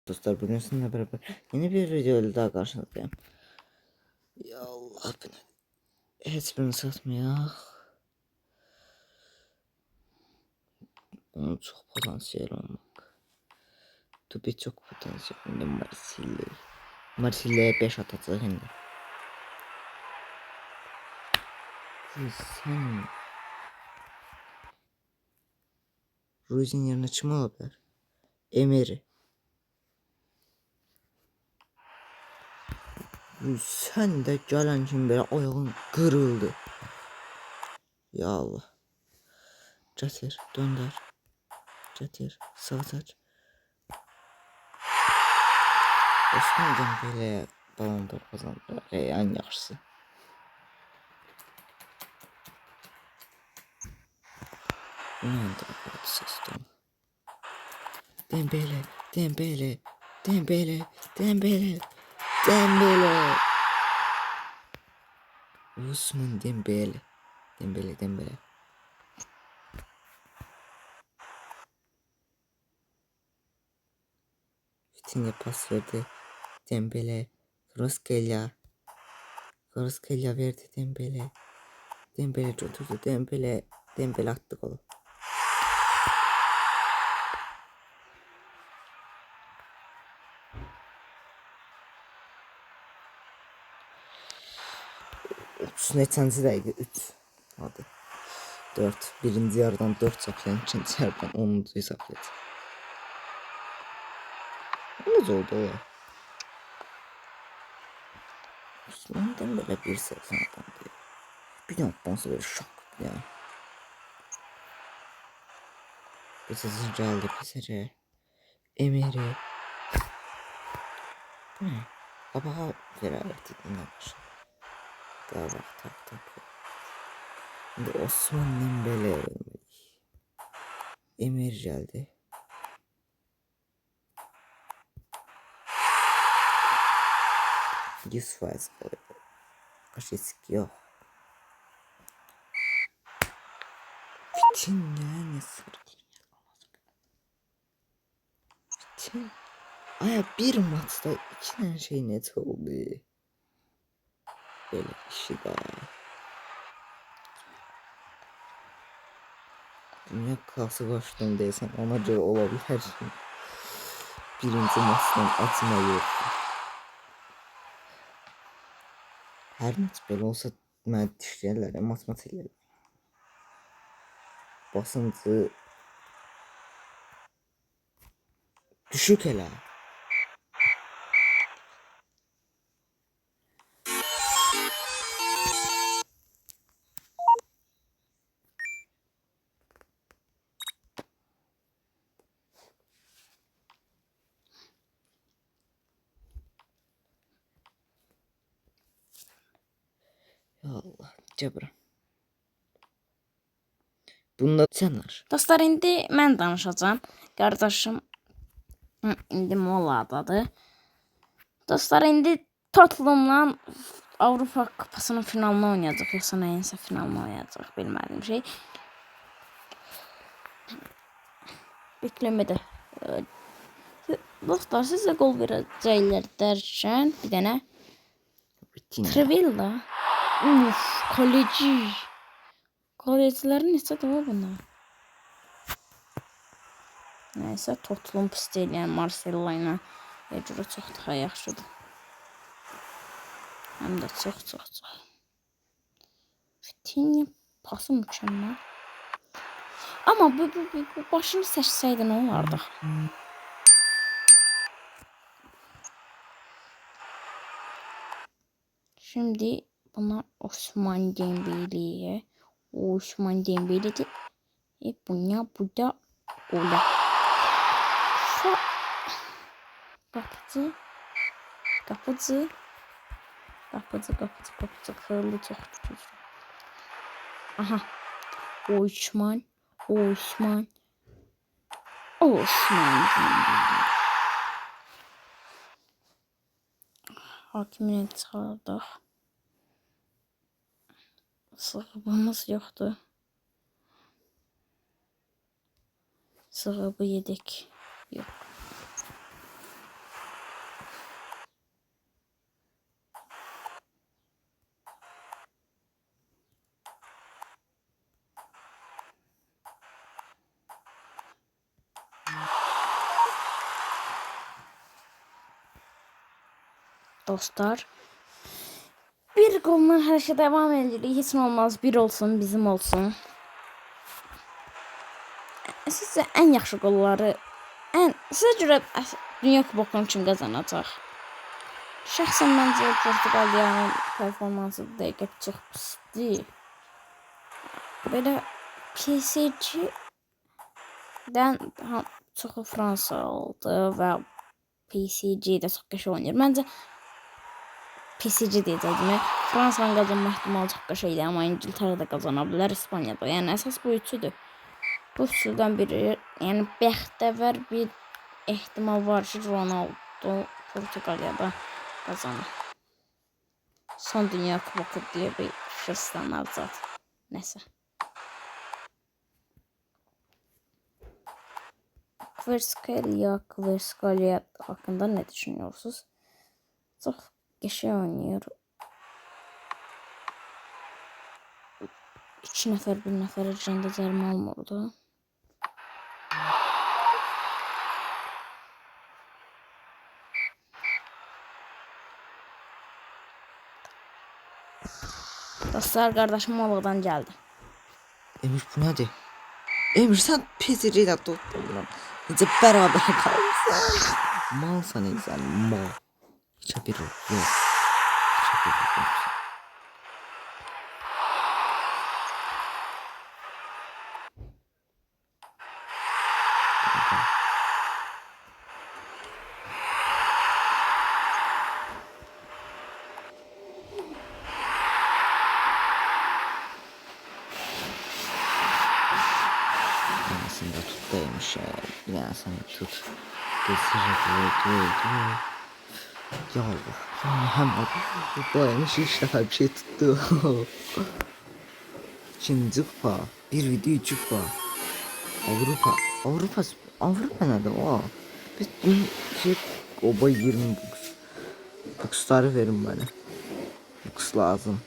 Dostlar bugün sizinle beraber yeni bir video ile daha karşınızdayım. Ya Allah beni. Hiçbirini satmıyor. Onu çok potansiyel olmak. Tabii çok potansiyel. Şimdi Marsilya. Marsilya'ya 5 atacak şimdi. Sen Ruiz'in yerine kim olabilir? Emery. Sen de gelen kim böyle ayağın kırıldı. Ya Allah. Getir, döndür. Getir, sağ saç. Osman Dembele Ballon d'Or kazandı. En yaxşısı. Ronaldo sistem. Dembele, Dembele, Dembele, Dembele, Dembele. Osman Dembele. Dembele, Dembele. Vitinha pas verdi. Dembele. Kvaratskhelia. Kvaratskhelia verdi Dembele. Dembele götürdü. Dembele. Dembele attı golü. Neçənci dəqiqə 3. Hadi. 4. Birinci yarıdan 4 çəkilən, ikinci yarıdan 10-cu hesab et. Necə oldu o? Osman Dembele 1.80 adamdı. Bir yandan böyle şok ya. Pesici geldi Pesici. Emery. Kabağa vererek dinlemiş. Daha bak tak. Şimdi Osman Dembele. Emery geldi. %100 Kaşesk yok. Vitinha ne sırrı. Vitinha. Aya bir maçta 2 tane şey net oldu. Böyle işi daha. Dünya klası başlığım desem ona göre olabilir her şey. Birinci maçtan atma yok. Her maç böyle olsa mən dişləyərlər, maç eləyərlər. Basıncı düşük elə. Ya Allah, cəbrəm. Bunda sənlər. Dostlar, indi mən danışacağım. Qardaşım indi moladadır. Dostlar, indi Tottenhamla Avropa Kupasının finalını oynayacaq, yoxsa nəyinsə finalını oynayacaq, bilmədim şey. Bekləmədə. Dostlar, sizə qol verəcəklər dərkən bir dənə Trivella. Uf, kaleci. Kalecilərin neçədir o bunlar? Nəysə, Tottenham pis deyil, yəni Marcelo ilə görə çox daha yaxşıdır. Həm də çox. Vitinha pası mükəmməl. Amma bu başını seçsəydi nə olardı? Şimdi buna Osman Dembele'ye. Osman Dembele'de buna bu da ola. Kapıcı. Kırılı çok tutucu. Aha. Osman Dembele. Hakimine çağırdık. Sığıbımız yoktu. Sığıbı yedik. Yok. dostlar. Bir golla her şey devam edirik. Heç nə olmaz. Bir olsun, bizim olsun. Sizcə ən yaxşı qolları, sizə görə Dünya Kubokunu kim qazanacaq? Şəxsən məncə Portuqaliyanın performansı dəqiq çox pisdir. Belə PSG-dən çoxu Fransa oldu və PSG də çox qəşəng oynayır. Məncə PSG deyəcəydim. Fransanın qazanma ehtimalı çox qəşəngdir, amma İngiltərə də qazana bilər, İspaniya da. Yəni əsas bu üçüdür. Bu üçüdən biri, yəni bəxtəvər bir ehtimal var ki, Ronaldo Portuqaliyada qazanır. Son Dünya Kuboku deyə bir Cristiano Ronaldo. Nəsə. Kvaratskhelia hakkında ne düşünüyorsunuz? Çok qəşəng oynayır. 2 nəfər, 1 nəfər icranda cərimə almırdı. Dostlar, qardaşım Malıqdan gəldi. Emir bu nədir? Emir sən PSG-də tutdun lan. Necə bərabər qalmışsan? Malsan sən, mal. Heç bir yox. Heç bir yox. Aslında tut değmiş ya. Bir daha sen tut. Dur. Ya Allah. Hem dayanış 3 defa bir şey tuttu. İkinci kupa. Bir video 3 kupa. Avrupa nerede o? Biz bir şey oba 20 box. Boxları verin bana. Box lazım.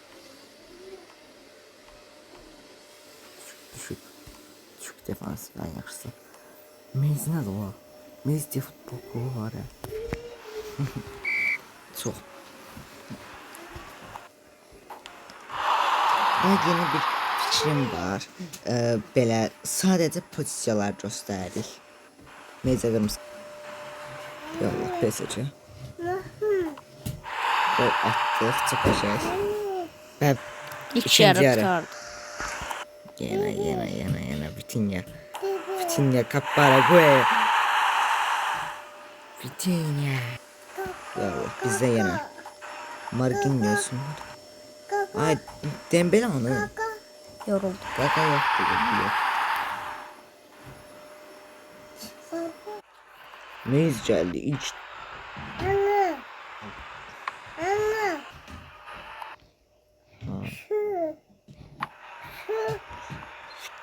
Düşük defans falan yaxşısı. Mez nədir o? Mez deyə futbol qolu var ya. Çox. Yeni bir fikrim var. Belə sadəcə pozisiyalar göstəririk. Mezə qırmızı. Yallah PSG. Gol atdıq, çox qəşəng. Və İlk yarı tutardı. Yana Vitinha kapara güey. Vitinha. Ya Allah bizde yana. Marquinhos. Ay Dembele onu. Yoruldu. Kaka yoktu. Neyiz geldi ilk.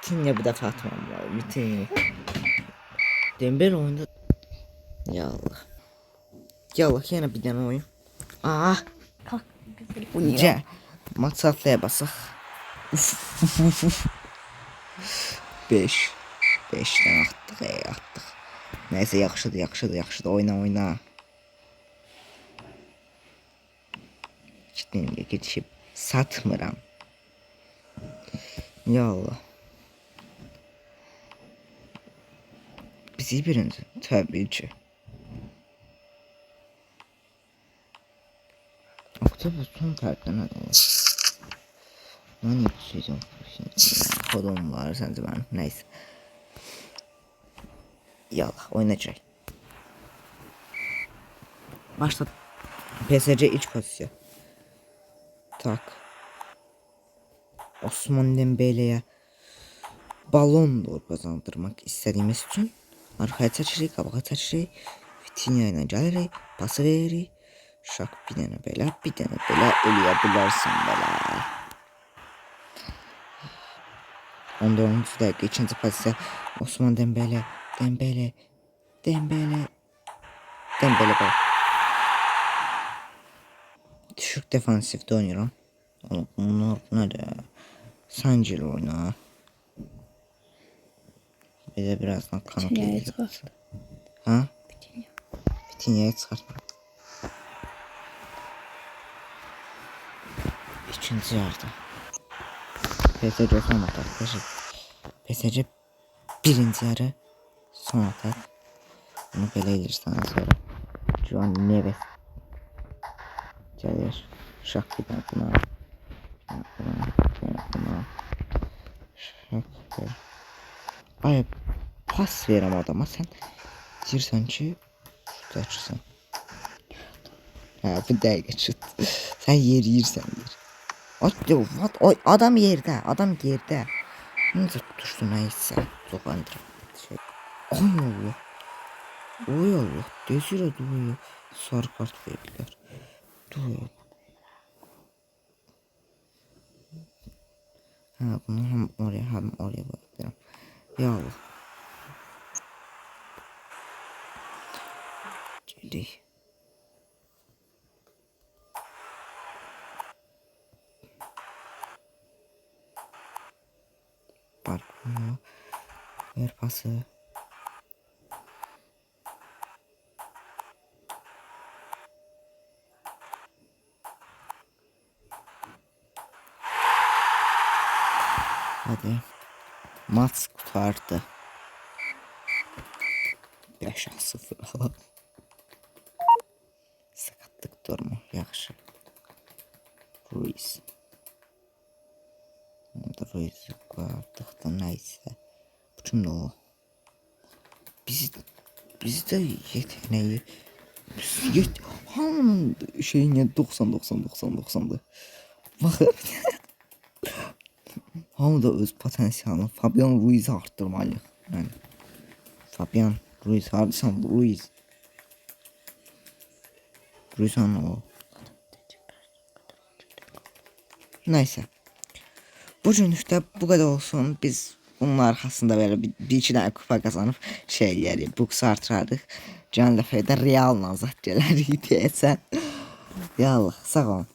Vitinha bir defa atmam lazım. Vitinha. Dembele oyunda. Ya Allah. Ya Allah yine bir tane oyun. Aa. Kalk. Bu niye? Maç satlaya basak. 5. 5'ten attık. Neyse yaxşıdır. Oyna. Cidden geçip satmıram. Ya Allah. Bizi birinci. Tabii ki. Oktopusun kartını ne yapacağım şimdi? Kodum var sence ben. Neyse. Yallah oynayacak. Başladı. PSG ilk pozisyon. Tak. Osman Dembele'ye balon d'Or kazandırmak istediğimiz için arkaya çekirik, qabağa çekirik. Vitinha ilə gəlirik, pası veririk. Şak bir dənə belə eləyə bilərsən belə. 14-cü dəqiqə ikinci pozisiya Osman Dembele bak. Düşük defansifdə oynayıram. Bunlar nədir? Sancil oyna. Bir de birazdan kanıtlayacağız. Ha? Vitinha'yı çıxartma. ikinci yarıda. PSG son atak. PSG birinci yarı son atak. Bunu belə edirsən sonra. Juan Neves gəlir. Şak bir dənə buna. Şak ver. Ay pas verəm adama sən. Deyirsən ki şut açırsan. Ha bu dəqiqə şut. Sən yeriyirsən deyir. What? Adam yerdə, adam yerdə. Necə tutuşdu nəysə. Çox andır. Ay Allah. Oy Allah. Desire duruyor. Sarı kart verdiler. Duruyor. Ha bunu hem oraya bırakıyorum. Ya Allah. Geri. Bak bunu. Ver pası. Hadi. Maç kurtardı. 5-0. Sakatlık durumu yaxşı. Ruiz. Ruiz artık da neyse. Bu kimdi o? Bizde yeteneği hamının şeyine 90'dı. Bakın. Hamı da öz potansiyalını Fabian Ruiz'i arttırmalı. Yani Fabian Ruiz hardaysan Ruiz. Ruiz o. Neyse. Bugünlük de bu kadar olsun. Biz bunun arkasında böyle bir iki tane kupa kazanıp şeyleri box artırardık. Can Lafayette Real'la zat gələrdik deyəsən. Yallah sağ olun.